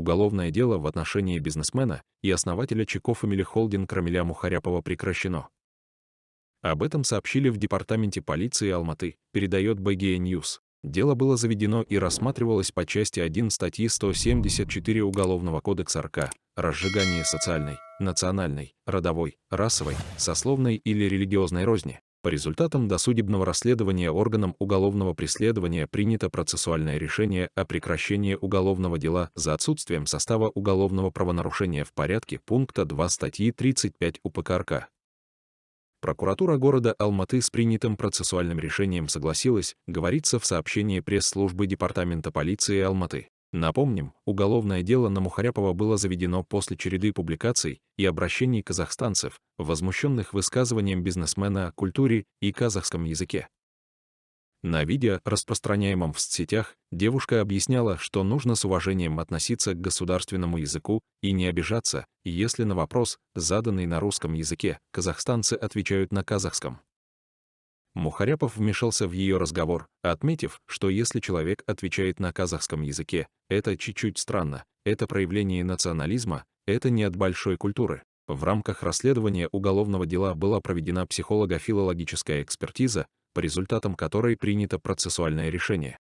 Уголовное дело в отношении бизнесмена и основателя ЧК Family Holding Рамиля Мухаряпова прекращено. Об этом сообщили в департаменте полиции Алматы, передает BG News. Дело было заведено и рассматривалось по части 1 статьи 174 Уголовного кодекса РК «Разжигание социальной, национальной, родовой, расовой, сословной или религиозной розни». По результатам досудебного расследования органом уголовного преследования принято процессуальное решение о прекращении уголовного дела за отсутствием состава уголовного правонарушения в порядке пункта 2 статьи 35 УПК РК. Прокуратура города Алматы с принятым процессуальным решением согласилась, говорится в сообщении пресс-службы Департамента полиции Алматы. Напомним, уголовное дело на Мухаряпова было заведено после череды публикаций и обращений казахстанцев, возмущенных высказыванием бизнесмена о культуре и казахском языке. На видео, распространяемом в соцсетях, девушка объясняла, что нужно с уважением относиться к государственному языку и не обижаться, если на вопрос, заданный на русском языке, казахстанцы отвечают на казахском. Мухаряпов вмешался в ее разговор, отметив, что если человек отвечает на казахском языке, это чуть-чуть странно, это проявление национализма, это не от большой культуры. В рамках расследования уголовного дела была проведена психолого-филологическая экспертиза, по результатам которой принято процессуальное решение.